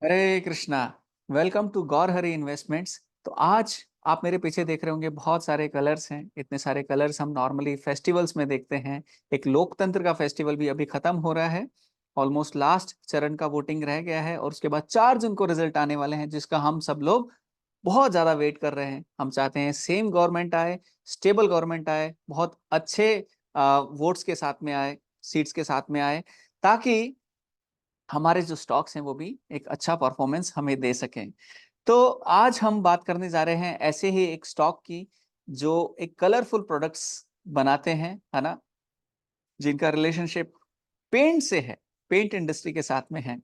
Hare Krishna. Welcome to Gaur Hari investments. तो आज आप मेरे पीछे देख रहे होंगे, बहुत सारे कलर्स हैं। इतने सारे कलर्स हम नॉर्मली फेस्टिवल्स में देखते हैं। एक लोकतंत्र का फेस्टिवल भी अभी खत्म हो रहा है। ऑलमोस्ट लास्ट चरण का वोटिंग रह गया है और उसके बाद 4 जून को रिजल्ट आने वाले हैं, जिसका हम सब लोग बहुत ज्यादा वेट कर रहे हैं। हम चाहते हैं सेम गवर्नमेंट आए, स्टेबल गवर्नमेंट आए, बहुत अच्छे वोट्स के साथ में आए, सीट्स के साथ में आए, ताकि हमारे जो स्टॉक्स हैं वो भी एक अच्छा परफॉर्मेंस हमें दे सकें। तो आज हम बात करने जा रहे हैं ऐसे ही एक स्टॉक की, जो एक कलरफुल प्रोडक्ट्स बनाते हैं, है ना, जिनका रिलेशनशिप पेंट से है, पेंट इंडस्ट्री के साथ में है।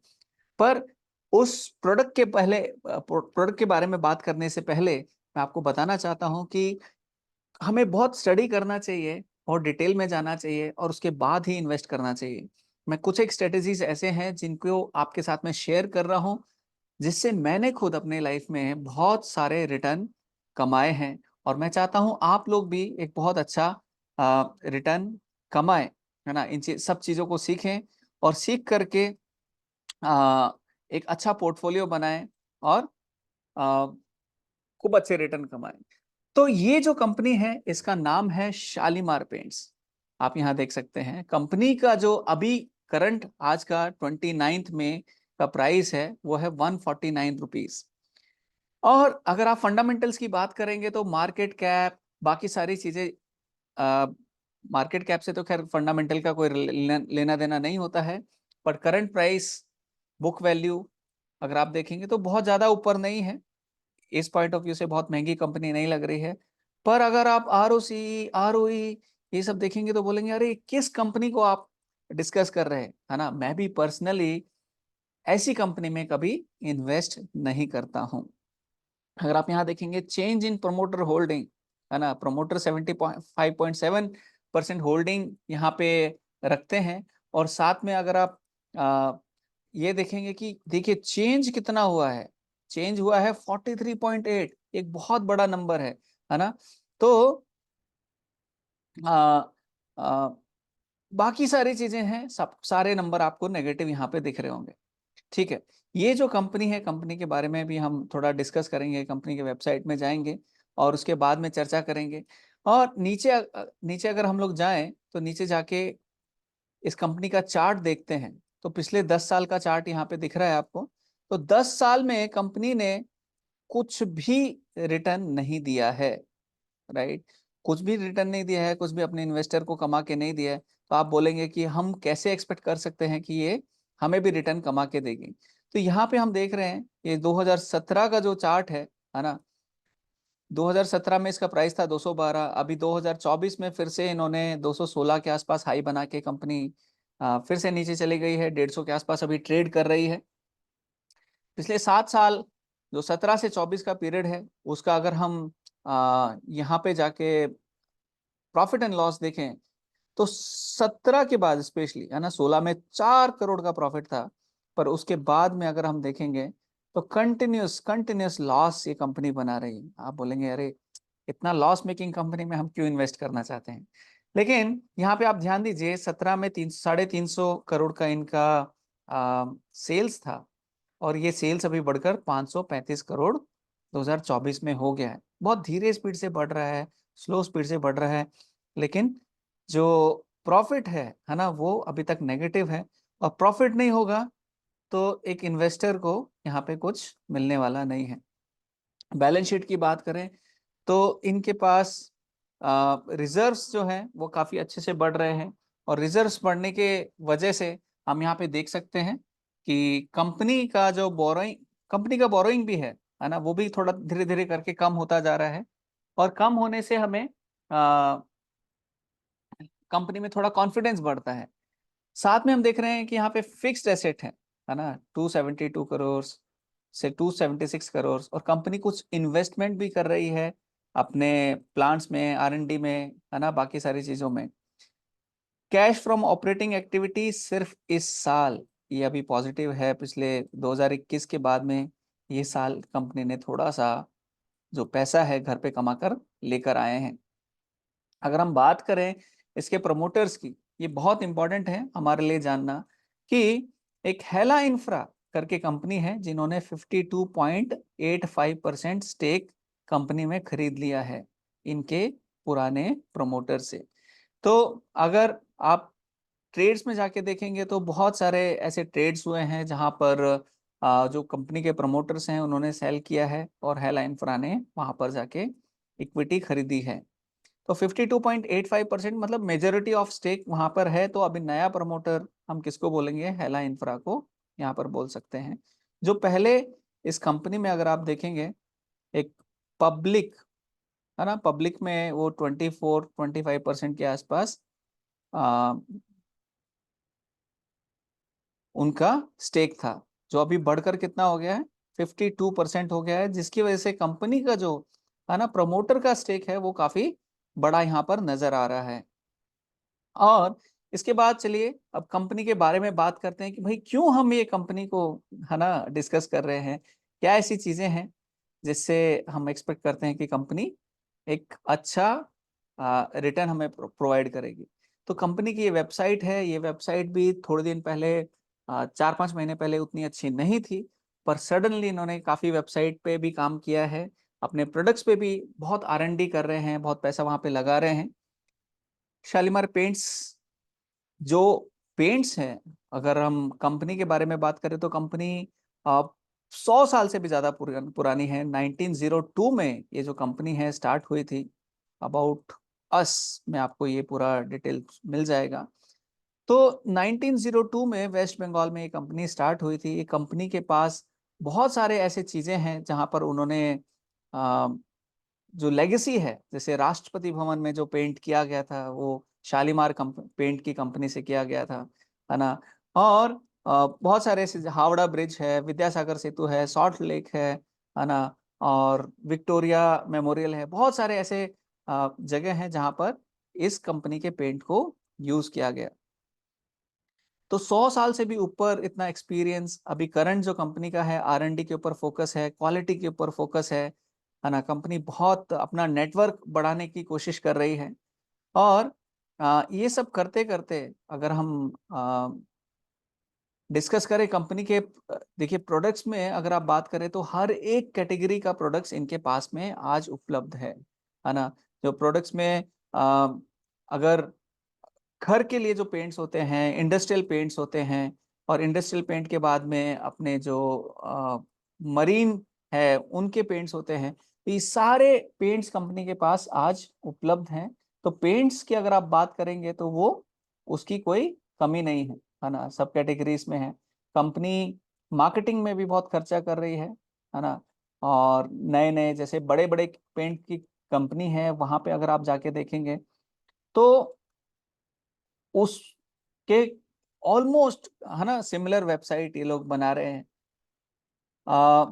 पर उस प्रोडक्ट के बारे में बात करने से पहले मैं आपको बताना चाहता हूं कि हमें बहुत स्टडी करना चाहिए, बहुत डिटेल में जाना चाहिए और उसके बाद ही इन्वेस्ट करना चाहिए। मैं कुछ एक स्ट्रेटेजीज ऐसे हैं जिनको आपके साथ में शेयर कर रहा हूं, जिससे मैंने खुद अपने लाइफ में बहुत सारे रिटर्न कमाए हैं। और मैं चाहता हूं आप लोग भी एक बहुत अच्छा रिटर्न कमाएं, है ना। सब चीज़ों को सीखें और सीख करके एक अच्छा पोर्टफोलियो बनाएं और आ, खूब अच्छे रिटर्न कमाएं। तो ये जो कंपनी है, इसका नाम है शालीमार पेंट्स। आप यहाँ देख सकते हैं कंपनी का जो अभी करंट आज का 29 में का प्राइस है, वो है 149 रुपीज। और अगर आप फंडामेंटल्स की बात करेंगे तो मार्केट कैप, बाकी सारी चीजें, मार्केट कैप से तो खैर फंडामेंटल का कोई लेना देना नहीं होता है। पर करंट प्राइस, बुक वैल्यू अगर आप देखेंगे तो बहुत ज्यादा ऊपर नहीं है। इस पॉइंट ऑफ व्यू से बहुत महंगी कंपनी नहीं लग रही है। पर अगर आप आरओसी, आरओई ये सब देखेंगे तो बोलेंगे अरे किस कंपनी को आप डिस्कस कर रहे हैं, है ना। मैं भी पर्सनली ऐसी कंपनी में कभी इन्वेस्ट नहीं करता हूं। अगर आप यहाँ देखेंगे चेंज इन प्रमोटर होल्डिंग, है ना, प्रमोटर 75.7% होल्डिंग यहाँ पे रखते हैं। और साथ में अगर आप ये देखेंगे कि देखिए चेंज कितना हुआ है, चेंज हुआ है 43.8, एक बहुत बड़ा नंबर है ना। तो आ, आ, बाकी सारी चीजें हैं, सब सारे नंबर आपको नेगेटिव यहाँ पे दिख रहे होंगे। ठीक है। ये जो कंपनी है, कंपनी के बारे में भी हम थोड़ा डिस्कस करेंगे, कंपनी के वेबसाइट में जाएंगे और उसके बाद में चर्चा करेंगे। और नीचे अगर हम लोग जाएं तो नीचे जाके इस कंपनी का चार्ट देखते हैं, तो पिछले 10 साल का चार्ट यहाँ पे दिख रहा है आपको। तो 10 साल में कंपनी ने कुछ भी रिटर्न नहीं दिया है, राइट। कुछ भी रिटर्न नहीं दिया है, कुछ भी अपने इन्वेस्टर को कमा के नहीं दिया है। तो आप बोलेंगे कि हम कैसे एक्सपेक्ट कर सकते हैं कि ये हमें भी रिटर्न कमा के देगी। तो यहाँ पे हम देख रहे हैं ये 2017 का जो चार्ट है ना। 2017 में इसका प्राइस था 212। अभी 2024 में फिर से इन्होंने 216 के आसपास हाई बना के कंपनी फिर से नीचे चली गई है, 150 के आसपास अभी ट्रेड कर रही है। पिछले 7 साल, जो 17 से 24 का पीरियड है, उसका अगर हम यहाँ पे जाके प्रॉफिट एंड लॉस देखें तो 17 के बाद स्पेशली, है ना, 16 में 4 करोड़ का प्रॉफिट था। पर उसके बाद में अगर हम देखेंगे तो कंटिन्यूस कंटिन्यूस लॉस ये कंपनी बना रही है। आप बोलेंगे अरे इतना लॉस मेकिंग कंपनी में हम क्यों इन्वेस्ट करना चाहते हैं। लेकिन यहाँ पे आप ध्यान दीजिए, 17 में 300 साढ़े 300 करोड़ का इनका सेल्स था। और ये सेल्स अभी बढ़कर 535 करोड़ 2024 में हो गया है। बहुत धीरे स्पीड से बढ़ रहा है, स्लो स्पीड से बढ़ रहा है। लेकिन जो प्रॉफिट है ना, वो अभी तक नेगेटिव है। और प्रॉफिट नहीं होगा तो एक इन्वेस्टर को यहाँ पे कुछ मिलने वाला नहीं है। बैलेंस शीट की बात करें तो इनके पास रिजर्व्स जो हैं वो काफी अच्छे से बढ़ रहे हैं। और रिजर्व्स बढ़ने के वजह से हम यहाँ पे देख सकते हैं कि कंपनी का बोरोइंग भी है ना, वो भी थोड़ा धीरे धीरे करके कम होता जा रहा है। और कम होने से हमें कंपनी में थोड़ा कॉन्फिडेंस बढ़ता है। साथ में हम देख रहे हैं कि यहाँ पे फिक्स्ड एसेट है ना, 272 करोड़ से 276 करोड़। और कंपनी कुछ इन्वेस्टमेंट भी कर रही है अपने प्लांट्स में, आर&डी में, है ना, बाकी सारी चीजों में। कैश फ्रॉम ऑपरेटिंग एक्टिविटी सिर्फ इस साल ये अभी पॉजिटिव है। पिछले 2021 के बाद में ये साल कंपनी ने थोड़ा सा जो पैसा है घर पे कमा कर लेकर आए हैं। अगर हम बात करें इसके प्रमोटर्स की, ये बहुत इंपॉर्टेंट है हमारे लिए जानना कि एक हेला इंफ्रा करके कंपनी है जिन्होंने 52.85% स्टेक कंपनी में खरीद लिया है इनके पुराने प्रमोटर से। तो अगर आप ट्रेड्स में जाके देखेंगे तो बहुत सारे ऐसे ट्रेड्स हुए हैं जहां पर जो कंपनी के प्रमोटर्स हैं उन्होंने सेल किया है और हेला इंफ्रा ने वहां पर जाके इक्विटी खरीदी है। तो 52.85% मतलब मेजोरिटी ऑफ स्टेक वहां पर है। तो अभी नया प्रमोटर हम किसको बोलेंगे? हेला इंफ्रा को यहाँ पर बोल सकते हैं। जो पहले इस कंपनी में अगर आप देखेंगे एक पब्लिक है ना, पब्लिक में वो 24-25% के आसपास उनका स्टेक था, जो अभी बढ़कर कितना हो गया है? 52% हो गया है, जिसकी वजह से कंपनी का जो है ना प्रमोटर का स्टेक है वो काफी बड़ा यहाँ पर नजर आ रहा है। और इसके बाद चलिए अब कंपनी के बारे में बात करते हैं कि भाई क्यों हम ये कंपनी को है ना डिस्कस कर रहे हैं, क्या ऐसी चीजें हैं जिससे हम एक्सपेक्ट करते हैं कि कंपनी एक अच्छा रिटर्न हमें प्रोवाइड करेगी। तो कंपनी की ये वेबसाइट है, ये वेबसाइट भी थोड़े दिन पहले 4-5 महीने पहले उतनी अच्छी नहीं थी, पर सडनली इन्होंने काफी वेबसाइट पे भी काम किया है, अपने प्रोडक्ट्स पे भी बहुत R&D कर रहे हैं, बहुत पैसा वहां पे लगा रहे हैं। शालीमार पेंट्स जो पेंट्स हैं, अगर हम कंपनी के बारे में बात करें तो कंपनी 100 साल से भी ज्यादा पुरानी है। 1902 में ये जो कंपनी है स्टार्ट हुई थी। अबाउट अस में आपको ये पूरा डिटेल मिल जाएगा। तो 1902 में वेस्ट बंगाल में ये कंपनी स्टार्ट हुई थी। ये कंपनी के पास बहुत सारे ऐसे चीजें हैं जहां पर उन्होंने जो लेगेसी है, जैसे राष्ट्रपति भवन में जो पेंट किया गया था वो शालीमार पेंट की कंपनी से किया गया था, है ना। और बहुत सारे ऐसे हावड़ा ब्रिज है, विद्यासागर सेतु है, सॉल्ट लेक है ना, और विक्टोरिया मेमोरियल है। बहुत सारे ऐसे जगह हैं जहां पर इस कंपनी के पेंट को यूज किया गया। तो 100 साल से भी ऊपर इतना एक्सपीरियंस, अभी करंट जो कंपनी का है R&D के ऊपर फोकस है, क्वालिटी के ऊपर फोकस है ना। कंपनी बहुत अपना नेटवर्क बढ़ाने की कोशिश कर रही है। और ये सब करते करते अगर हम डिस्कस करें कंपनी के देखिए प्रोडक्ट्स में अगर आप बात करें तो हर एक कैटेगरी का प्रोडक्ट्स इनके पास में आज उपलब्ध है ना। जो प्रोडक्ट्स में अगर घर के लिए जो पेंट्स होते हैं, इंडस्ट्रियल पेंट्स होते हैं, और इंडस्ट्रियल पेंट के बाद में अपने जो मरीन है उनके पेंट्स होते हैं, तो ये सारे पेंट्स कंपनी के पास आज उपलब्ध हैं। तो पेंट्स की अगर आप बात करेंगे तो वो उसकी कोई कमी नहीं है ना, सब कैटेगरीज में है। कंपनी मार्केटिंग में भी बहुत खर्चा कर रही है ना। और नए नए जैसे बड़े बड़े पेंट की कंपनी है, वहां पे अगर आप जाके देखेंगे तो उसके ऑलमोस्ट है ना सिमिलर वेबसाइट ये लोग बना रहे हैं। आ,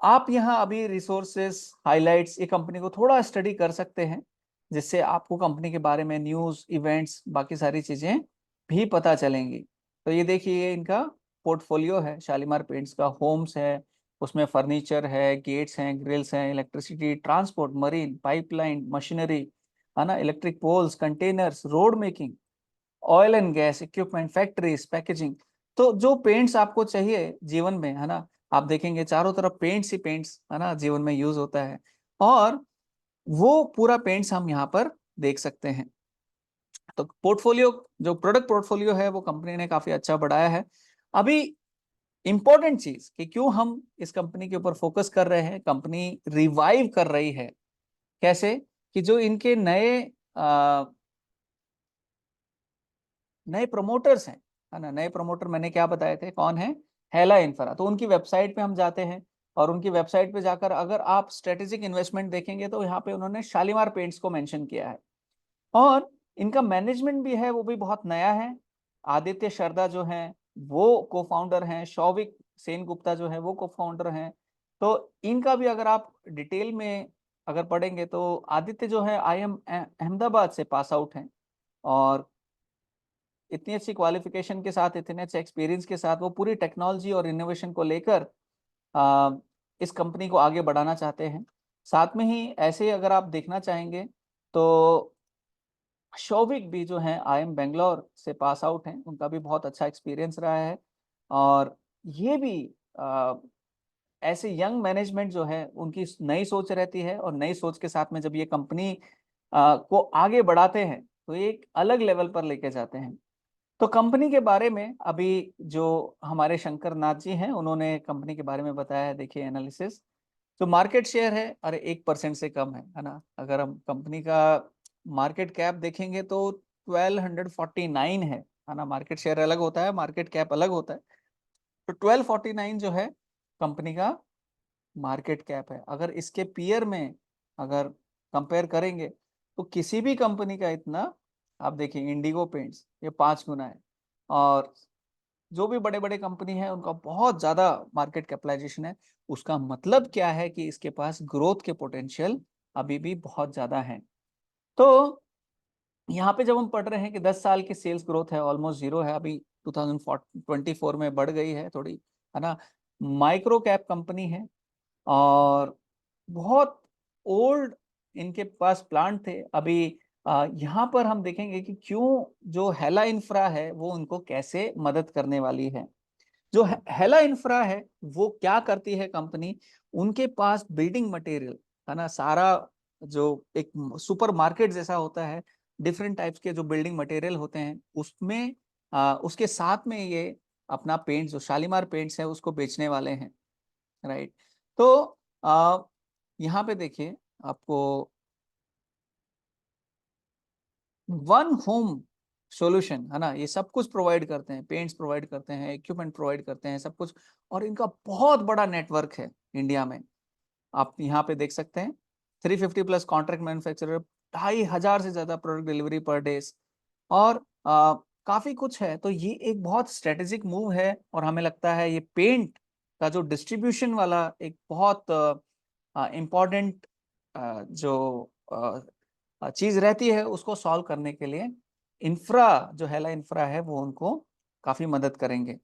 आप यहाँ अभी रिसोर्सेस हाइलाइट्स ये कंपनी को थोड़ा स्टडी कर सकते हैं, जिससे आपको कंपनी के बारे में न्यूज़ इवेंट्स बाकी सारी चीज़ें भी पता चलेंगी। तो ये देखिए ये इनका पोर्टफोलियो है, शालीमार पेंट्स का। होम्स है, उसमें फर्नीचर है, गेट्स हैं, ग्रिल्स हैं, electricity, transport, marine, pipeline, machinery, है ना, electric poles, containers, road making, oil and gas equipment, factories, packaging. तो जो पेंट्स आपको चाहिए जीवन में, है ना, आप देखेंगे चारों तरफ पेंट्स ही पेंट्स है ना जीवन में यूज होता है। और वो पूरा पेंट्स हम यहाँ पर देख सकते हैं। तो पोर्टफोलियो, जो प्रोडक्ट पोर्टफोलियो है वो कंपनी ने काफी अच्छा बढ़ाया है। अभी इंपॉर्टेंट चीज कि क्यों हम इस कंपनी के ऊपर फोकस कर रहे हैं, कंपनी रिवाइव कर रही है कैसे, कि जो इनके नए नए प्रमोटर्स हैं, है ना। नए प्रमोटर मैंने क्या बताए थे, कौन है? हेला इंफ्रा। तो उनकी वेबसाइट पे हम जाते हैं, और उनकी वेबसाइट पे जाकर अगर आप स्ट्रेटेजिक इन्वेस्टमेंट देखेंगे तो यहाँ पे उन्होंने शालीमार पेंट्स को मेंशन किया है। और इनका मैनेजमेंट भी है वो भी बहुत नया है। आदित्य शर्दा जो हैं वो को फाउंडर हैं, शौविक सेन गुप्ता जो है वो को फाउंडर हैं। तो इनका भी अगर आप डिटेल में अगर पढ़ेंगे तो आदित्य जो है IIM अहमदाबाद से पास आउट हैं, और इतनी अच्छी क्वालिफिकेशन के साथ, इतने अच्छे एक्सपीरियंस के साथ वो पूरी टेक्नोलॉजी और इनोवेशन को लेकर आ, इस कंपनी को आगे बढ़ाना चाहते हैं। साथ में ही ऐसे ही अगर आप देखना चाहेंगे तो शौविक भी जो हैं IIM बेंगलोर से पास आउट हैं, उनका भी बहुत अच्छा एक्सपीरियंस रहा है। और ये भी ऐसे यंग मैनेजमेंट जो है उनकी नई सोच रहती है, और नई सोच के साथ में जब ये कंपनी को आगे बढ़ाते हैं तो ये एक अलग लेवल पर लेके जाते हैं। तो कंपनी के बारे में अभी जो हमारे शंकर नाथ जी हैं उन्होंने कंपनी के बारे में बताया है। देखिए एनालिसिस, जो मार्केट शेयर है अरे 1% से कम है ना। अगर हम कंपनी का मार्केट कैप देखेंगे तो 1249 है ना। मार्केट शेयर अलग होता है, मार्केट कैप अलग होता है। तो 1249 जो है कंपनी का मार्केट कैप है। अगर इसके पीयर में अगर कंपेयर करेंगे तो किसी भी कंपनी का इतना, आप देखिए इंडिगो पेंट्स ये 5 गुना है, और जो भी बड़े बड़े कंपनी है उनका बहुत ज्यादा मार्केट कैपिटलाइजेशन है। उसका मतलब क्या है कि इसके पास ग्रोथ के पोटेंशियल अभी भी बहुत ज्यादा है। तो यहाँ पे जब हम पढ़ रहे हैं कि 10 साल की सेल्स ग्रोथ है ऑलमोस्ट जीरो है, अभी 2024 में बढ़ गई है थोड़ी, है ना। माइक्रो कैप कंपनी है, और बहुत ओल्ड इनके पास प्लांट थे। अभी यहाँ पर हम देखेंगे कि क्यों जो हेला इंफ्रा है वो उनको कैसे मदद करने वाली है। जो हेला इंफ्रा है वो क्या करती है कंपनी, उनके पास बिल्डिंग मटेरियल, है ना, सारा जो एक सुपर मार्केट जैसा होता है, डिफरेंट टाइप्स के जो बिल्डिंग मटेरियल होते हैं उसमें उसके साथ में ये अपना पेंट जो शालीमार पेंट्स है उसको बेचने वाले हैं, राइट। तो यहाँ पे देखिए आपको वन होम सॉल्यूशन, है ना, ये सब कुछ प्रोवाइड करते हैं, पेंट्स प्रोवाइड करते हैं, इक्विपमेंट प्रोवाइड करते हैं, सब कुछ। और इनका बहुत बड़ा नेटवर्क है इंडिया में। आप यहाँ पे देख सकते हैं 350 प्लस कॉन्ट्रैक्ट मैन्युफैक्चरर, 2500 से ज्यादा प्रोडक्ट डिलीवरी पर डे, और काफी कुछ है। तो ये एक बहुत स्ट्रेटेजिक मूव है, और हमें लगता है ये पेंट का जो डिस्ट्रीब्यूशन वाला एक बहुत इम्पोर्टेंट जो चीज रहती है उसको सॉल्व करने के लिए इंफ्रा जो हेला इंफ्रा है वो उनको काफी मदद करेंगे।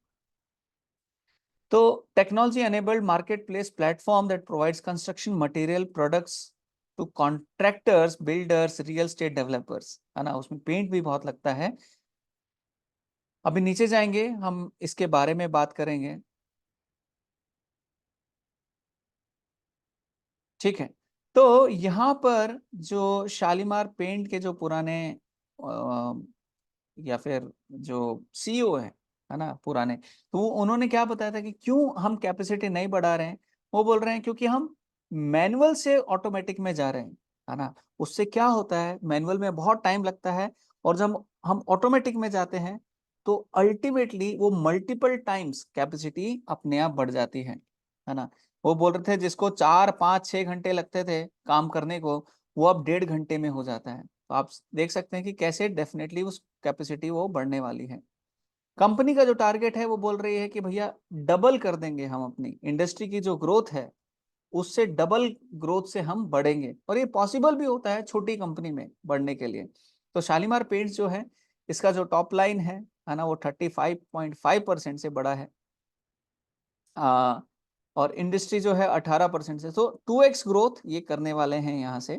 तो technology enabled market place platform that provides construction material products to contractors, builders, real estate developers, है ना, उसमें पेंट भी बहुत लगता है। अभी नीचे जाएंगे हम इसके बारे में बात करेंगे, ठीक है। तो यहाँ पर जो शालीमार पेंट के जो पुराने या फिर जो सीईओ है ना पुराने, तो वो उन्होंने क्या बताया था कि क्यों हम कैपेसिटी नहीं बढ़ा रहे हैं। वो बोल रहे हैं क्योंकि हम मैनुअल से ऑटोमेटिक में जा रहे हैं, है ना। उससे क्या होता है, मैनुअल में बहुत टाइम लगता है, और जब हम ऑटोमेटिक में जाते हैं तो अल्टीमेटली वो मल्टीपल टाइम्स कैपेसिटी अपने आप बढ़ जाती है ना। वो बोल रहे थे जिसको 4 5 6 घंटे लगते थे काम करने को, वो अब 1.5 घंटे में हो जाता है। तो आप देख सकते हैं कि कैसे डेफिनेटली उस कैपेसिटी वो बढ़ने वाली है। कंपनी का जो टारगेट है वो बोल रही है कि भैया डबल कर देंगे हम अपनी इंडस्ट्री की जो ग्रोथ है, उससे डबल ग्रोथ से हम बढ़ेंगे, और ये पॉसिबल भी होता है छोटी कंपनी में बढ़ने के लिए। तो शालीमार पेंट्स जो है इसका जो टॉप लाइन है ना, वो 35.5% से बढ़ा है, आ, और इंडस्ट्री जो है 18% से। तो 2x ग्रोथ ये करने वाले हैं यहाँ से।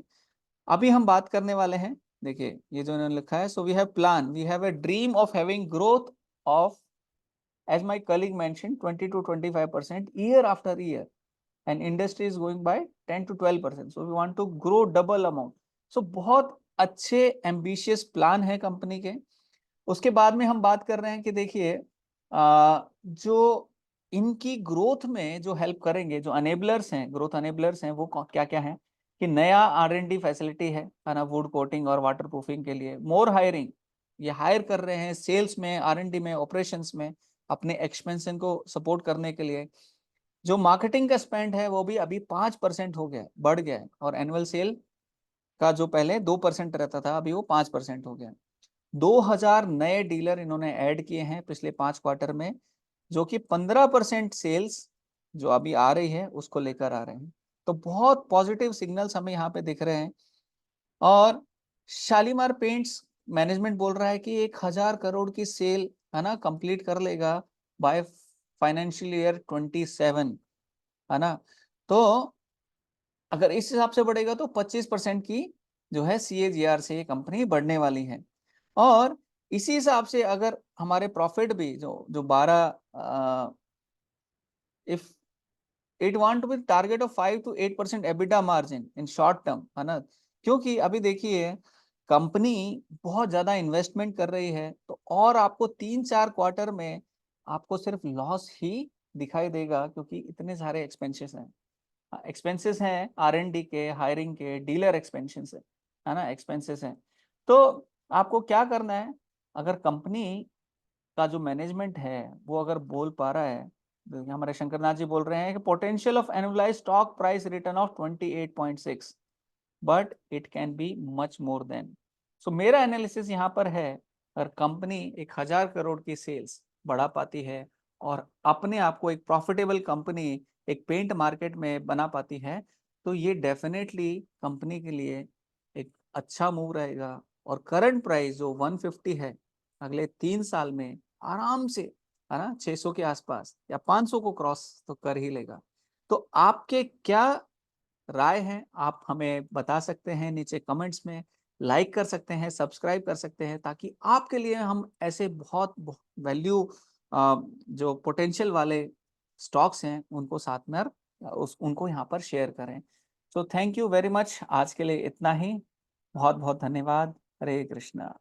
अभी हम बात करने वाले हैं, देखिए ये जो इन्होंने लिखा है, so we have plan, we have a dream of having growth of, as my colleague mentioned, 20 to 25% year after year, and industry is going by 10 to 12%, so we want to grow double amount। so बहुत अच्छे ambitious plan है company के। उसके बाद में हम बात कर रहे हैं कि देखिए जो इनकी ग्रोथ में जो हेल्प करेंगे, जो अनेबलर्स हैं, ग्रोथ अनेबलर्स हैं, वो क्या क्या हैं, कि नया R&D फैसिलिटी है ना, वुड कोटिंग और वाटर प्रूफिंग के लिए। मोर हायरिंग, ये हायर कर रहे हैं सेल्स में, R&D में, ऑपरेशंस में, अपने एक्सपेंशन को सपोर्ट करने के लिए। जो मार्केटिंग का स्पेंड है वो भी अभी 5% हो गया, बढ़ गया है, और एनुअल सेल का जो पहले 2% रहता था अभी वो 5% हो गया। 2000 नए डीलर इन्होंने ऐड किए हैं पिछले 5 क्वार्टर में, जो कि 15% सेल्स जो अभी आ रही है उसको लेकर आ रहे हैं। तो बहुत पॉजिटिव सिग्नल्स हमें यहाँ पे दिख रहे हैं। और शालीमार पेंट्स मैनेजमेंट बोल रहा है कि 1000 करोड़ की सेल, है ना, कंप्लीट कर लेगा बाय फाइनेंशियल ईयर 27, है ना। तो अगर इस हिसाब से बढ़ेगा तो 25% की जो है CAGR से ये कंपनी बढ़ने वाली है। और इसी हिसाब से अगर हमारे प्रॉफिट भी जो जो 12 if it want to be target of 5 to 8% EBITDA margin in short term, है ना? क्योंकि अभी देखिए कंपनी बहुत ज्यादा इन्वेस्टमेंट कर रही है, तो और आपको 3-4 क्वार्टर में आपको सिर्फ लॉस ही दिखाई देगा, क्योंकि इतने सारे एक्सपेंसेस हैं। एक्सपेंसेस हैं R&D के, हायरिंग के, डीलर एक्सपेंशन है ना, एक्सपेंसेस हैं। तो आपको क्या करना है, अगर कंपनी का जो मैनेजमेंट है वो अगर बोल पा रहा है, तो हमारे शंकरनाथ जी बोल रहे हैं कि potential of annualise stock price return of 28.6, but it can be much more than. सो मेरा एनालिसिस यहाँ पर है, अगर कंपनी 1,000 करोड़ की सेल्स बढ़ा पाती है और अपने आप को एक प्रॉफिटेबल कंपनी एक पेंट मार्केट में बना पाती है, तो ये डेफिनेटली कंपनी के लिए एक अच्छा मूव रहेगा। और करंट प्राइस जो 150 है, अगले 3 साल में आराम से, है ना, 600 के आसपास या 500 को क्रॉस तो कर ही लेगा। तो आपके क्या राय है, आप हमें बता सकते हैं नीचे कमेंट्स में, लाइक कर सकते हैं, सब्सक्राइब कर सकते हैं, ताकि आपके लिए हम ऐसे बहुत वैल्यू जो पोटेंशियल वाले स्टॉक्स हैं उनको साथ में उनको यहाँ पर शेयर करें। So thank you very much, आज के लिए इतना ही। बहुत बहुत धन्यवाद। हरे कृष्णा।